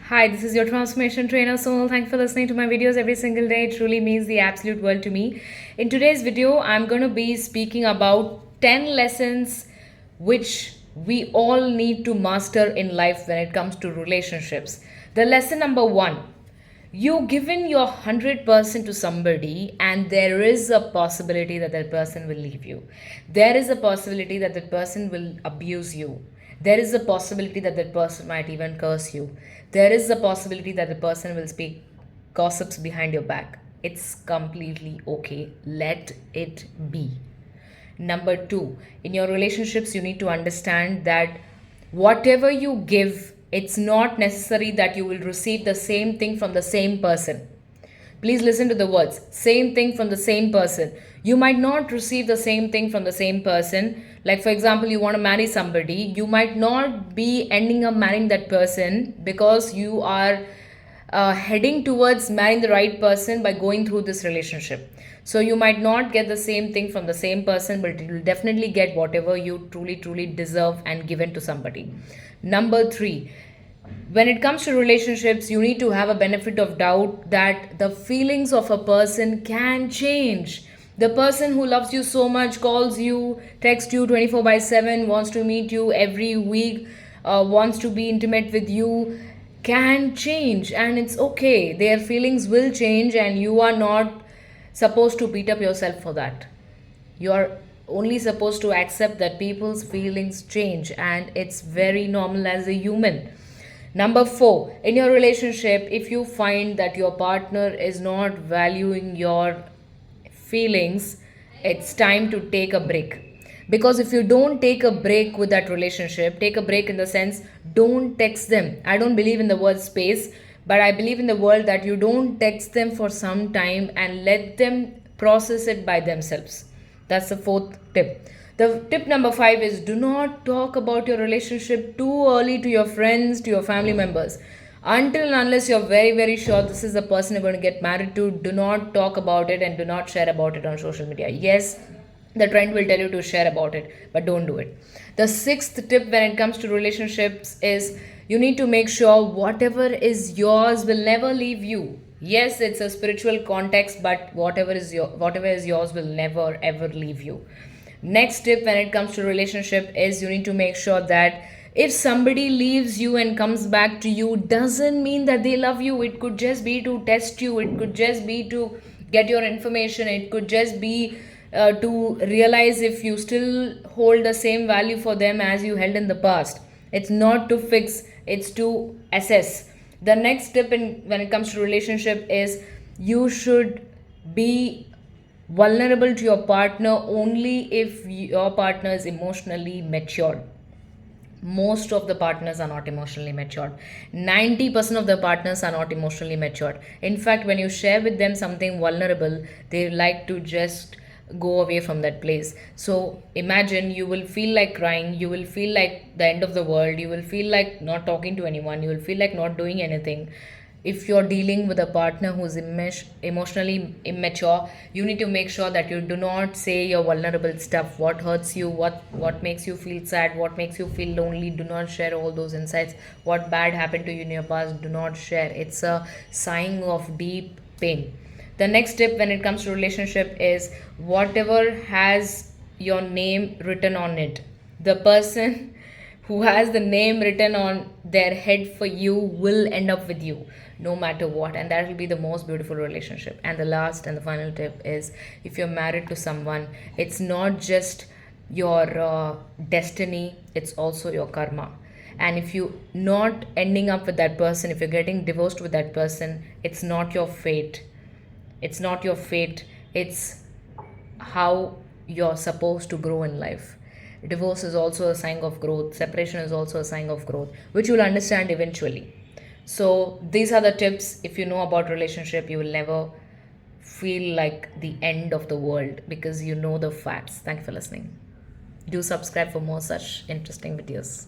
Hi, this is your transformation trainer Sonal. Thanks for listening to my videos every single day. It truly means the absolute world to me. In today's video, I'm going to be speaking about 10 lessons which we all need to master in life when it comes to relationships. The lesson number one, you given your 100% to somebody and there is a possibility that that person will leave you. There is a possibility that that person will abuse you. There is a possibility that that person might even curse you. There is a possibility that the person will speak gossips behind your back. It's completely okay. Let it be. Number two, in your relationships, you need to understand that whatever you give, it's not necessary that you will receive the same thing from the same person. Please listen to the words same thing from the same person. You might not receive the same thing from the same person. Like, for example, you want to marry somebody, you might not be ending up marrying that person because you are heading towards marrying the right person by going through this relationship. So, you might not get the same thing from the same person, but you will definitely get whatever you truly deserve and given to somebody. Number three, when it comes to relationships, you need to have a benefit of doubt that the feelings of a person can change. The person who loves you so much calls you, texts you 24 by 7, wants to meet you every week, wants to be intimate with you, can change, and it's okay. Their feelings will change, and you are not supposed to beat up yourself for that. You're only supposed to accept that people's feelings change, and it's very normal as a human. Number four, in your relationship, if you find that your partner is not valuing your feelings, it's time to take a break. Because if you don't take a break with that relationship, take a break in the sense, don't text them. I don't believe in the word space, but I believe in the word that you don't text them for some time and let them process it by themselves. That's the fourth tip. The tip number five is do not talk about your relationship too early to your friends, to your family members. Until and unless you're very sure this is the person you're going to get married to, do not talk about it and do not share about it on social media. Yes, the trend will tell you to share about it, but don't do it. The sixth tip when it comes to relationships is you need to make sure whatever is yours will never leave you. Yes, it's a spiritual context, but whatever is yours will never ever leave you. Next tip when it comes to relationship is you need to make sure that if somebody leaves you and comes back to you, doesn't mean that they love you. It could just be to test you, it could just be to get your information, it could just be to realize if you still hold the same value for them as you held in the past. It's not to fix, it's to assess. The next step in when it comes to relationship is you should be vulnerable to your partner only if your partner is emotionally matured. Most of the partners are not emotionally matured. 90% of the partners are not emotionally matured. In fact, when you share with them something vulnerable, they like to just go away from that place. So imagine you will feel like crying, you will feel like the end of the world, you will feel like not talking to anyone, you will feel like not doing anything. If you're dealing with a partner who's emotionally immature, you need to make sure that you do not say your vulnerable stuff, what hurts you, what makes you feel sad, what makes you feel lonely. Do not share all those insights. What bad happened to you in your past, do not share. It's a sign of deep pain. The next step when it comes to relationship is whatever has your name written on it, the person who has the name written on their head for you will end up with you no matter what, and that will be the most beautiful relationship. And the last and the final tip is if you're married to someone, it's not just your destiny, it's also your karma. And if you not ending up with that person, if you're getting divorced with that person, it's not your fate. It's not your fate, it's how you're supposed to grow in life. Divorce is also a sign of growth, separation is also a sign of growth, which you'll understand eventually. So, these are the tips. If you know about relationship, you will never feel like the end of the world because you know the facts. Thank you for listening. Do subscribe for more such interesting videos.